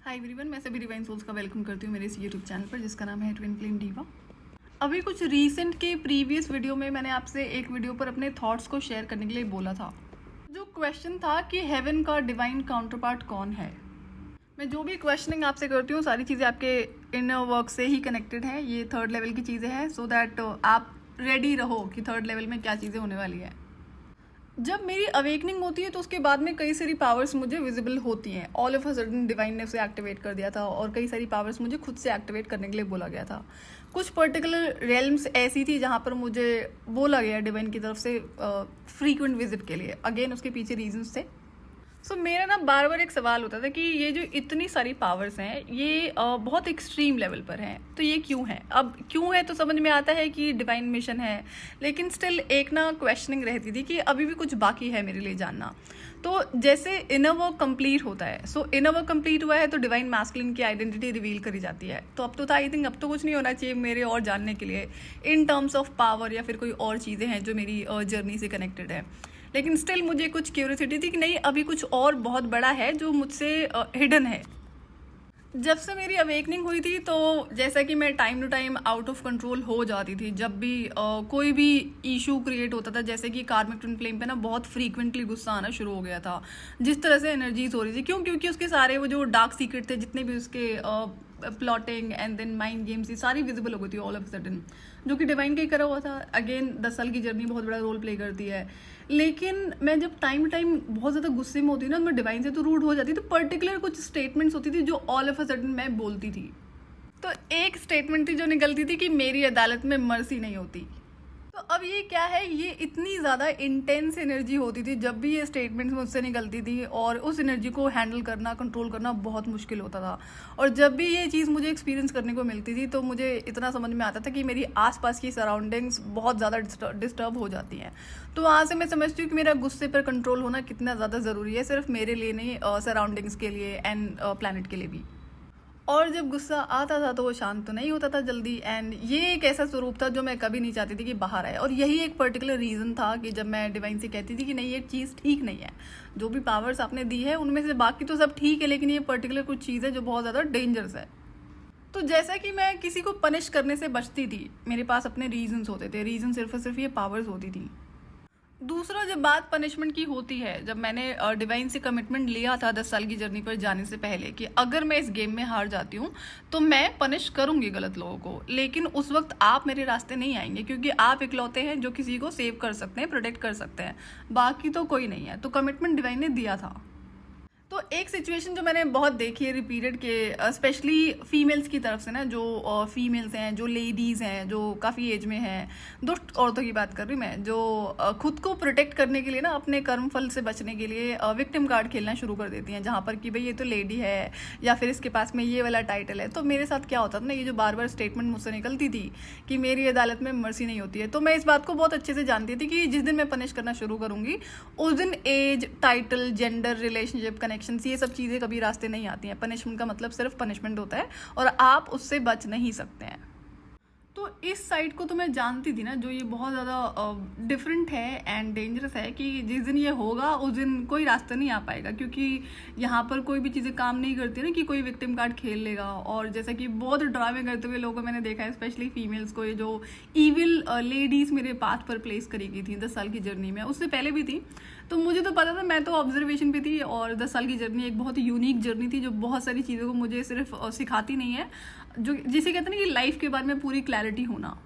Hi everyone, मैं सभी divine souls का वेलकम करती हूँ मेरे इस यूट्यूब चैनल पर जिसका नाम है ट्विन फ्लेम डीवा। अभी कुछ रीसेंट के प्रीवियस वीडियो में मैंने आपसे एक वीडियो पर अपने थॉट्स को शेयर करने के लिए बोला था। जो क्वेश्चन था कि हेवन का डिवाइन काउंटर पार्ट कौन है। मैं जो भी क्वेश्चनिंग आपसे करती हूँ सारी चीज़ें आपके इनर वर्क से ही कनेक्टेड हैं। ये थर्ड लेवल की चीज़ें हैं सो दैट आप रेडी रहो कि थर्ड लेवल में क्या चीज़ें होने वाली है। जब मेरी अवेकनिंग होती है तो उसके बाद में कई सारी पावर्स मुझे विजिबल होती हैं। All of a sudden divine ने उसे एक्टिवेट कर दिया था और कई सारी पावर्स मुझे खुद से एक्टिवेट करने के लिए बोला गया था। कुछ पर्टिकुलर रेल्म्स ऐसी थी जहाँ पर मुझे बोला गया डिवाइन की तरफ से फ्रीक्वेंट विजिट के लिए। अगेन उसके पीछे रीजंस थे। सो मेरा ना बार बार एक सवाल होता था कि ये जो इतनी सारी पावर्स हैं ये बहुत एक्सट्रीम लेवल पर हैं, तो ये क्यों है। अब क्यों है तो समझ में आता है कि डिवाइन मिशन है, लेकिन स्टिल एक ना क्वेश्चनिंग रहती थी कि अभी भी कुछ बाकी है मेरे लिए जानना। तो जैसे इनर वर्क कंप्लीट होता है, सो इनर वर्क कंप्लीट हुआ है तो डिवाइन मैस्कुलिन की आइडेंटिटी रिवील करी जाती है। तो अब तो था आई थिंक अब तो कुछ नहीं होना चाहिए मेरे और जानने के लिए इन टर्म्स ऑफ पावर या फिर कोई और चीज़ें हैं जो मेरी जर्नी से कनेक्टेड है। लेकिन स्टिल मुझे कुछ क्यूरियोसिटी थी कि नहीं अभी कुछ और बहुत बड़ा है जो मुझसे हिडन है। जब से मेरी अवेकनिंग हुई थी तो जैसा कि मैं time to time out of control हो जाती थी। जब भी कोई भी इशू क्रिएट होता था, जैसे कि कार्मिक ट्विन फ्लेम पे ना बहुत फ्रीक्वेंटली गुस्सा आना शुरू हो गया था। जिस तरह से एनर्जीज हो रही थी, क्योंकि उसके सारे वो जो डार्क सीक्रेट थे, जितने भी उसके plotting and then mind games, ये सारी विजिबल हो गई थी ऑल ऑफ सडन, जो कि डिवाइन का ही करा हुआ था। अगेन 10 साल की जर्नी बहुत बड़ा रोल प्ले करती है। लेकिन मैं जब टाइम टू टाइम बहुत ज़्यादा गुस्से में होती ना, मैं डिवाइन से तो रूड हो जाती। तो पर्टिकुलर कुछ स्टेटमेंट्स होती थी जो ऑल ऑफ अ सडन मैं बोलती थी। तो एक स्टेटमेंट थी जो निकलती थी कि मेरी अदालत में मर्सी नहीं होती। तो अब ये क्या है, ये इतनी ज़्यादा इंटेंस एनर्जी होती थी जब भी ये स्टेटमेंट्स मुझसे निकलती थी, और उस एनर्जी को हैंडल करना, कंट्रोल करना बहुत मुश्किल होता था। और जब भी ये चीज़ मुझे एक्सपीरियंस करने को मिलती थी तो मुझे इतना समझ में आता था कि मेरी आसपास की सराउंडिंग्स बहुत ज़्यादा डिस्टर्ब हो जाती हैं। तो वहाँ से मैं समझती हूँ कि मेरा गुस्से पर कंट्रोल होना कितना ज़्यादा ज़रूरी है, सिर्फ मेरे लिए नहीं, सराउंडिंग्स के लिए एंड प्लानट के लिए भी। और जब गुस्सा आता था तो वो शांत तो नहीं होता था जल्दी, एंड ये एक ऐसा स्वरूप था जो मैं कभी नहीं चाहती थी कि बाहर आए। और यही एक पर्टिकुलर रीज़न था कि जब मैं डिवाइन से कहती थी कि नहीं ये चीज़ ठीक नहीं है, जो भी पावर्स आपने दी है उनमें से बाकी तो सब ठीक है, लेकिन ये पर्टिकुलर कुछ चीज़ है जो बहुत ज़्यादा डेंजरस है। तो जैसा कि मैं किसी को पनिश करने से बचती थी, मेरे पास अपने रीजंस होते थे। रीज़न सिर्फ और सिर्फ ये पावर्स होती थी। दूसरा, जब बात पनिशमेंट की होती है, जब मैंने डिवाइन से कमिटमेंट लिया था 10 साल की जर्नी पर जाने से पहले कि अगर मैं इस गेम में हार जाती हूँ तो मैं पनिश करूँगी गलत लोगों को, लेकिन उस वक्त आप मेरे रास्ते नहीं आएंगे, क्योंकि आप इकलौते हैं जो किसी को सेव कर सकते हैं, प्रोटेक्ट कर सकते हैं, बाकी तो कोई नहीं है। तो कमिटमेंट डिवाइन ने दिया था। तो एक सिचुएशन जो मैंने बहुत देखी है रिपीटेड के, स्पेशली फीमेल्स की तरफ से ना, जो फीमेल्स हैं, जो लेडीज़ हैं, जो काफ़ी एज में हैं, दुष्ट औरतों की बात कर रही हूँ मैं, जो खुद को प्रोटेक्ट करने के लिए ना, अपने कर्म फल से बचने के लिए विक्टिम कार्ड खेलना शुरू कर देती हैं, जहाँ पर कि भाई ये तो लेडी है या फिर इसके पास में ये वाला टाइटल है। तो मेरे साथ क्या होता था ना, ये जो बार बार स्टेटमेंट मुझसे निकलती थी कि मेरी अदालत में मर्सी नहीं होती है, तो मैं इस बात को बहुत अच्छे से जानती थी कि जिस दिन मैं पनिश करना शुरू करूँगी उस दिन एज, टाइटल, जेंडर, रिलेशनशिप, ये सब चीज़ें कभी रास्ते नहीं आती हैं। पनिशमेंट का मतलब सिर्फ पनिशमेंट होता है और आप उससे बच नहीं सकते हैं। तो इस साइड को तो मैं जानती थी ना, जो ये बहुत ज़्यादा डिफरेंट है एंड डेंजरस है, कि जिस दिन ये होगा उस दिन कोई रास्ता नहीं आ पाएगा, क्योंकि यहाँ पर कोई भी चीज़ें काम नहीं करती ना कि कोई विक्टिम कार्ड खेल लेगा। और जैसा कि बहुत ड्रामे करते हुए लोगों को मैंने देखा है, स्पेशली फीमेल्स को, ये जो ईविल लेडीज़ मेरे पाथ पर प्लेस करी गई थी 10 साल की जर्नी में, उससे पहले भी थी। तो मुझे तो पता था, मैं तो ऑब्जर्वेशन पे थी, और 10 साल की जर्नी एक बहुत यूनिक जर्नी थी जो बहुत सारी चीज़ों को मुझे सिर्फ सिखाती नहीं है, जो जिसे कहते हैं ना कि लाइफ के बारे में पूरी क्लैरिटी होना।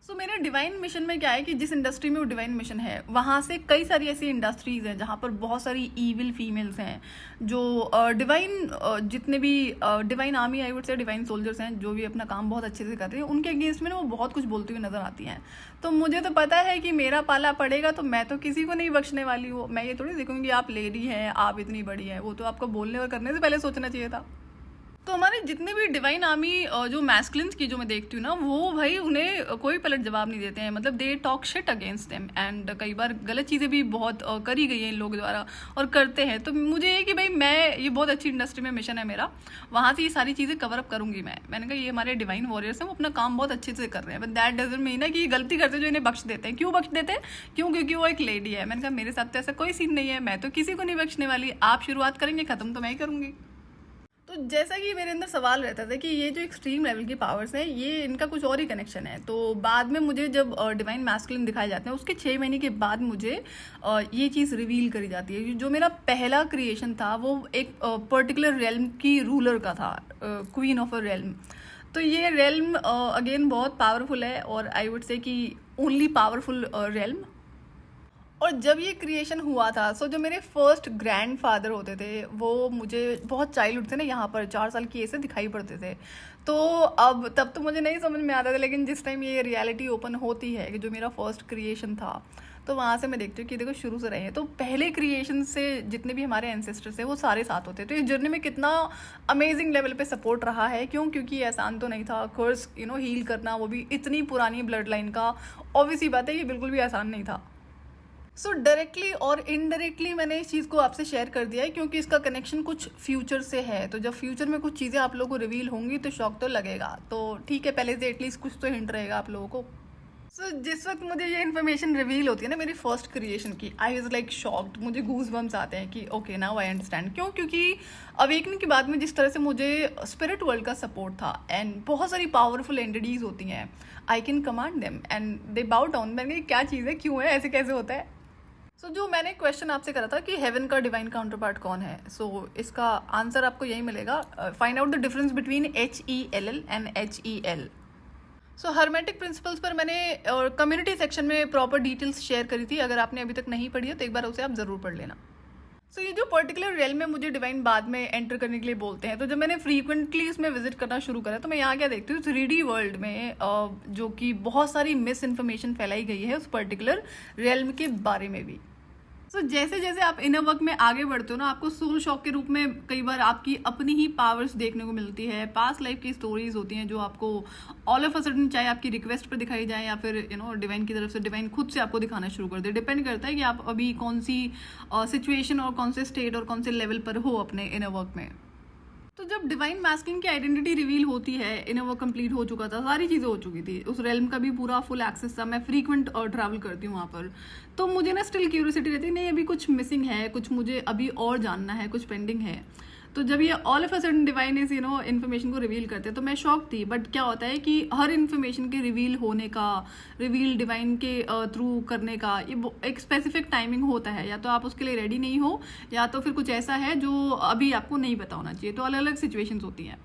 सो मेरे डिवाइन मिशन में क्या है कि जिस इंडस्ट्री में वो डिवाइन मिशन है, वहाँ से कई सारी ऐसी इंडस्ट्रीज़ हैं जहाँ पर बहुत सारी ईविल फीमेल्स हैं, जो डिवाइन जितने भी divine army, I would say divine soldiers हैं, जो भी अपना काम बहुत अच्छे से कर रहे हैं, उनके अगेंस्ट में ना वो बहुत कुछ बोलती हुई नजर आती हैं। तो मुझे तो पता है कि मेरा पाला पड़ेगा, तो मैं तो किसी को नहीं बख्शने वाली हूँ। मैं ये थोड़ी देखूँगी आप लेडी हैं, आप इतनी बड़ी हैं, वो तो आपको बोलने और करने से पहले सोचना चाहिए था। तो हमारे जितने भी डिवाइन आर्मी जो मैस्कुलिन्स की जो मैं देखती हूँ ना, वो भाई उन्हें कोई पलट जवाब नहीं देते हैं। मतलब they talk shit against them, and कई बार गलत चीज़ें भी बहुत करी गई हैं इन लोगों द्वारा और करते हैं। तो मुझे ये कि भाई मैं, ये बहुत अच्छी इंडस्ट्री में मिशन है मेरा, वहाँ से ये सारी चीज़ें कवर अप करूँगी मैंने कहा ये हमारे डिवाइन वॉरियर्स हैं, वो अपना काम बहुत अच्छे से कर रहे हैं, बट दैट डजंट मीन ना कि ये गलती करते जो इन्हें बख्श देते हैं। क्यों बख्श देते हैं? क्योंकि वो एक लेडी है। मैंने कहा मेरे साथ तो ऐसा कोई सीन नहीं है, मैं तो किसी को नहीं बख्शने वाली। आप शुरुआत करेंगे, ख़त्म तो मैं ही करूँगी। तो जैसा कि मेरे अंदर सवाल रहता था कि ये जो एक्सट्रीम लेवल की पावर्स हैं ये इनका कुछ और ही कनेक्शन है, तो बाद में मुझे जब डिवाइन मैस्कुलिन दिखाए जाते हैं उसके 6 महीने के बाद मुझे ये चीज़ रिवील करी जाती है। जो मेरा पहला क्रिएशन था वो एक पर्टिकुलर रेल्म की रूलर का था, क्वीन ऑफ अ रेल्म। तो ये रेल्म अगेन बहुत पावरफुल है और आई वुड से कि ओनली पावरफुल रेल्म। और जब ये क्रिएशन हुआ था जो मेरे फर्स्ट ग्रैंडफादर होते थे वो मुझे बहुत चाइल्डहुड थे ना, यहाँ पर 4 साल की एज से दिखाई पड़ते थे। तो अब तब तो मुझे नहीं समझ में आता था, लेकिन जिस टाइम ये रियलिटी ओपन होती है कि जो मेरा फर्स्ट क्रिएशन था, तो वहाँ से मैं देखती हूँ कि देखो शुरू से रहे हैं। तो पहले क्रिएशन से जितने भी हमारे एंसेस्टर्स थे वो सारे साथ होते। तो इस जर्नी में कितना अमेजिंग लेवल पे सपोर्ट रहा है, क्योंकि आसान तो नहीं था। कर्स हील करना, वो भी इतनी पुरानी ब्लड लाइन का, ऑब्वियसली बात है ये बिल्कुल भी आसान नहीं था। सो डायरेक्टली और इनडायरेक्टली मैंने इस चीज़ को आपसे शेयर कर दिया है क्योंकि इसका कनेक्शन कुछ फ्यूचर से है। तो जब फ्यूचर में कुछ चीज़ें आप लोगों को रिवील होंगी तो शॉक तो लगेगा। तो ठीक है, पहले से एटलीस्ट कुछ तो हिंट रहेगा आप लोगों को। जिस वक्त मुझे ये इन्फॉर्मेशन रिवील होती है ना मेरी फर्स्ट क्रिएशन की, आई वाज लाइक शॉक्ड। मुझे गूज बम्स आते हैं कि ओके नाउ आई अंडरस्टैंड। क्योंकि अवेकनिंग के बाद में जिस तरह से मुझे स्पिरिट वर्ल्ड का सपोर्ट था एंड बहुत सारी पावरफुल एंटिटीज होती हैं, I can command them and they बाउ डाउन। मैंने क्या चीज़ है, क्यों है, ऐसे कैसे होता है। जो मैंने क्वेश्चन आपसे करा था कि हेवन का डिवाइन काउंटर पार्ट कौन है, इसका आंसर आपको यही मिलेगा। Find out the difference between HELL and HEL। Hermetic principles पर मैंने और कम्युनिटी सेक्शन में प्रॉपर डिटेल्स शेयर करी थी। अगर आपने अभी तक नहीं पढ़ी है तो एक बार उसे आप ज़रूर पढ़ लेना। ये जो पर्टिकुलर रियल में मुझे डिवाइन बाद में एंटर करने के लिए बोलते हैं, तो जब मैंने फ्रीक्वेंटली इसमें विजिट करना शुरू करा तो मैं यहाँ क्या देखती हूँ, 3D वर्ल्ड में जो कि बहुत सारी मिस इन्फॉर्मेशन फैलाई गई है उस पर्टिकुलर रियल्म के बारे में भी। जैसे जैसे आप इनर वर्क में आगे बढ़ते हो ना, आपको सोल शॉक के रूप में कई बार आपकी अपनी ही पावर्स देखने को मिलती है। पास्ट लाइफ की स्टोरीज होती हैं जो आपको ऑल ऑफ अ सडन, चाहे आपकी रिक्वेस्ट पर दिखाई जाए या फिर डिवाइन की तरफ से डिवाइन खुद से आपको दिखाना शुरू कर दे। डिपेंड करता है कि आप अभी कौन सी सिचुएशन और कौन से स्टेट और कौन से लेवल पर हो अपने इनर वर्क में। जब डिवाइन मैस्कुलिन की आइडेंटिटी रिवील होती है, इनर वर्क कंप्लीट हो चुका था, सारी चीज़ें हो चुकी थी, उस रेल्म का भी पूरा फुल एक्सेस था, मैं फ्रीक्वेंट ट्रैवल करती हूँ वहाँ पर। तो मुझे ना स्टिल क्यूरियोसिटी रहती है, नहीं अभी कुछ मिसिंग है, कुछ मुझे अभी और जानना है, कुछ पेंडिंग है। तो जब ये all of a sudden divine इस इन्फॉर्मेशन को रिवील करते हैं तो मैं शॉक थी। बट क्या होता है कि हर इन्फॉर्मेशन के रिवील होने का, रिवील डिवाइन के थ्रू करने का ये एक स्पेसिफिक टाइमिंग होता है। या तो आप उसके लिए रेडी नहीं हो, या तो फिर कुछ ऐसा है जो अभी आपको नहीं पता होना चाहिए। तो अलग अलग सिचुएशंस होती हैं।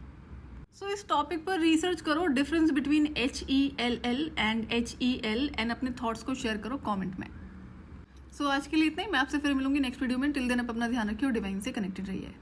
इस टॉपिक पर रिसर्च करो, difference between HELL and HEL, and अपने थॉट्स को शेयर करो कॉमेंट में। आज के लिए इतना ही। मैं आपसे फिर मिलूंगी नेक्स्ट वीडियो में। टिल देन आप अपना ध्यान रखिए और डिवाइन से कनेक्टेड रहिए।